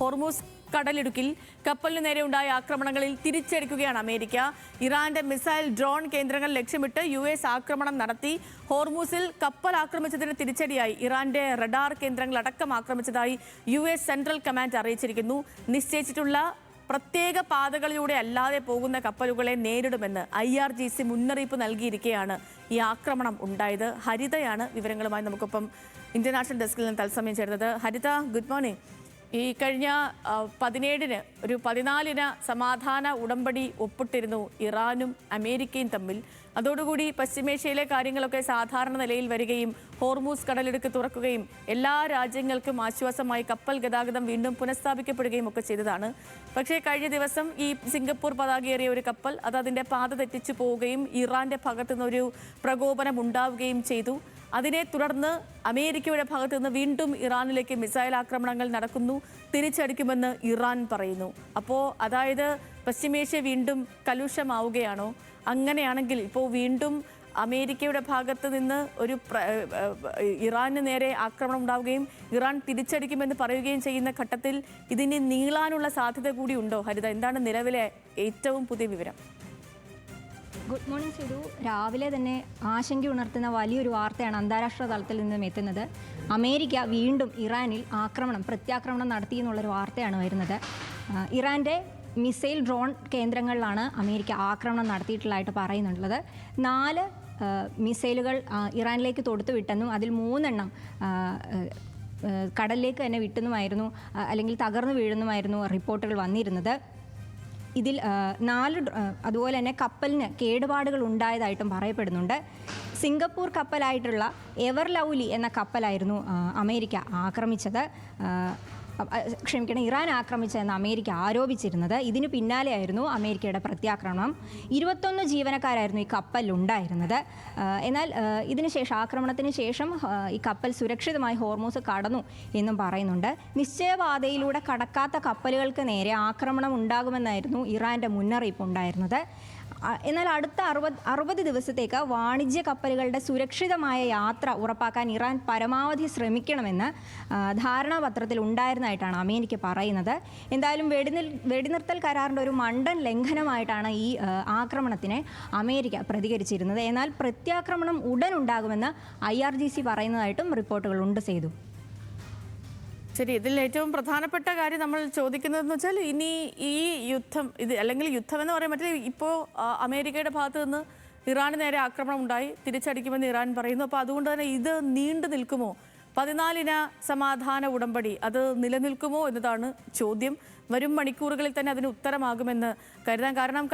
Hormuz കടലിടുക്കിൽ കപ്പലിന് നേരെ ഉണ്ടായ ആക്രമണങ്ങളിൽ തിരിച്ചടിക്കുകയാണ് അമേരിക്ക. ഇറാന്റെ മിസൈൽ ഡ്രോൺ കേന്ദ്രങ്ങൾ ലക്ഷ്യമിട്ട് US ആക്രമണം നടത്തി. ഹോർമൂസിൽ കപ്പൽ ആക്രമിച്ചതിന് തിരിച്ചടിയായി ഇറാന്റെ റഡാർ കേന്ദ്രങ്ങൾ അടക്കം ആക്രമിച്ചതായി US സെൻട്രൽ കമാൻഡ് അറിയിച്ചിരിക്കുന്നു. നിശ്ചയിച്ചിട്ടുള്ള പ്രത്യേക പാതകളിലൂടെ അല്ലാതെ പോകുന്ന കപ്പലുകളെ നേരിടുമെന്ന് IRGC മുന്നറിയിപ്പ് നൽകിയിരിക്കെയാണ് ഈ ആക്രമണം ഉണ്ടായത്. ഹരിതയാണ് വിവരങ്ങളുമായി നമുക്കൊപ്പം ഇന്റർനാഷണൽ ഡെസ്കിൽ നിന്ന് തത്സമയം ചേർന്നത്. ഹരിത, ഗുഡ് മോർണിംഗ്. ഈ കഴിഞ്ഞ 17-ന് ഒരു 14-ന് സമാധാന ഉടമ്പടി ഒപ്പിട്ടിരുന്നു ഇറാനും അമേരിക്കയും തമ്മിൽ. അതോടുകൂടി പശ്ചിമേഷ്യയിലെ കാര്യങ്ങളൊക്കെ സാധാരണ നിലയിൽ വരികയും ഹോർമൂസ് കടലിടുക്ക് തുറക്കുകയും എല്ലാ രാജ്യങ്ങൾക്കും ആശ്വാസമായി കപ്പൽ ഗതാഗതം വീണ്ടും പുനഃസ്ഥാപിക്കപ്പെടുകയും ഒക്കെ ചെയ്തതാണ്. പക്ഷേ കഴിഞ്ഞ ദിവസം ഈ സിംഗപ്പൂർ പതാകയേറിയ ഒരു കപ്പൽ അതിൻ്റെ പാത തെറ്റിച്ചു പോവുകയും ഇറാന്റെ ഭാഗത്തുനിന്നൊരു പ്രകോപനം ഉണ്ടാവുകയും ചെയ്തു. അതിനെ തുടർന്ന് അമേരിക്കയുടെ ഭാഗത്തു നിന്ന് വീണ്ടും ഇറാനിലേക്ക് മിസൈൽ ആക്രമണങ്ങൾ നടക്കുന്നു. തിരിച്ചടിക്കുമെന്ന് ഇറാൻ പറയുന്നു. അപ്പോൾ അതായത് പശ്ചിമേഷ്യ വീണ്ടും കലുഷമാവുകയാണോ? അങ്ങനെയാണെങ്കിൽ ഇപ്പോൾ വീണ്ടും അമേരിക്കയുടെ ഭാഗത്ത് നിന്ന് ഒരു ഇറാന് നേരെ ആക്രമണം ഉണ്ടാവുകയും ഇറാൻ തിരിച്ചടിക്കുമെന്ന് പറയുകയും ചെയ്യുന്ന ഘട്ടത്തിൽ ഇതിന് നീളാനുള്ള സാധ്യത കൂടി ഉണ്ടോ? ഹരിത, എന്താണ് നിലവിലെ ഏറ്റവും പുതിയ വിവരം? Good morning Sidhu. രാവിലെ തന്നെ ആശങ്കയുണർത്തുന്ന വലിയൊരു വാർത്തയാണ് അന്താരാഷ്ട്ര തലത്തിൽ നിന്നും എത്തുന്നത്. അമേരിക്ക വീണ്ടും ഇറാനിൽ പ്രത്യാക്രമണം നടത്തി എന്നുള്ളൊരു വാർത്തയാണ് വരുന്നത്. ഇറാൻ്റെ മിസൈൽ ഡ്രോൺ കേന്ദ്രങ്ങളിലാണ് അമേരിക്ക ആക്രമണം നടത്തിയിട്ടുള്ളതായിട്ട് പറയുന്നുള്ളത്. 4 മിസൈലുകൾ ഇറാനിലേക്ക് തൊടുത്തുവിട്ടെന്നും അതിൽ 3 എണ്ണം കടലിലേക്ക് തന്നെ വിട്ടെന്നുമായിരുന്നു, അല്ലെങ്കിൽ തകർന്നു വീഴുന്നുമായിരുന്നു റിപ്പോർട്ടുകൾ വന്നിരുന്നത്. ഇതിൽ 4 അതുപോലെ തന്നെ കപ്പലിന് കേടുപാടുകൾ ഉണ്ടായതായിട്ടും പറയപ്പെടുന്നുണ്ട്. സിംഗപ്പൂർ കപ്പലായിട്ടുള്ള എവർ ലവ്ലി എന്ന കപ്പലായിരുന്നു അമേരിക്ക ആക്രമിച്ചത്. ഇറാൻ ആക്രമിച്ചതെന്ന് അമേരിക്ക ആരോപിച്ചിരുന്നത്. ഇതിന് പിന്നാലെയായിരുന്നു അമേരിക്കയുടെ പ്രത്യാക്രമണം. 21 ജീവനക്കാരായിരുന്നു ഈ കപ്പലിലുണ്ടായിരുന്നത്. എന്നാൽ ഇതിനുശേഷം ആക്രമണത്തിന് ശേഷം ഈ കപ്പൽ സുരക്ഷിതമായി ഹോർമൂസ് കടന്നു എന്നും പറയുന്നുണ്ട്. നിശ്ചയപാതയിലൂടെ കടക്കാത്ത കപ്പലുകൾക്ക് നേരെ ആക്രമണം ഉണ്ടാകുമെന്നായിരുന്നു ഇറാൻ്റെ മുന്നറിയിപ്പ് ഉണ്ടായിരുന്നത്. എന്നാൽ അടുത്ത 60 ദിവസത്തേക്ക് വാണിജ്യ കപ്പലുകളുടെ സുരക്ഷിതമായ യാത്ര ഉറപ്പാക്കാൻ ഇറാൻ പരമാവധി ശ്രമിക്കണമെന്ന് ധാരണാപത്രത്തിൽ ഉണ്ടായിരുന്നതായിട്ടാണ് അമേരിക്ക പറയുന്നത്. എന്തായാലും വെടിനിർത്തൽ കരാറിൻ്റെ ഒരു മണ്ടൻ ലംഘനമായിട്ടാണ് ഈ ആക്രമണത്തിനെ അമേരിക്ക പ്രതികരിച്ചിരുന്നത്. എന്നാൽ പ്രത്യാക്രമണം ഉടൻ ഉണ്ടാകുമെന്ന് IRGC പറയുന്നതായിട്ടും റിപ്പോർട്ടുകളുണ്ട് ചെയ്തു. ശരി, ഇതിൽ ഏറ്റവും പ്രധാനപ്പെട്ട കാര്യം നമ്മൾ ചോദിക്കുന്നതെന്ന് വെച്ചാൽ ഇനി ഈ യുദ്ധം അല്ലെങ്കിൽ യുദ്ധം എന്ന് പറയാൻ പറ്റില്ല, ഇപ്പോൾ അമേരിക്കയുടെ ഭാഗത്ത് നിന്ന് ഇറാന് നേരെ ആക്രമണം ഉണ്ടായി, തിരിച്ചടിക്കുമെന്ന് ഇറാൻ പറയുന്നു. അപ്പോൾ അതുകൊണ്ട് തന്നെ ഇത് നീണ്ടു നിൽക്കുമോ? 14-ന് സമാധാന ഉടമ്പടി അത് നിലനിൽക്കുമോ എന്നതാണ് ചോദ്യം. വരും മണിക്കൂറുകളിൽ തന്നെ അതിന് ഉത്തരമാകുമെന്ന് കരുതാം. കാരണം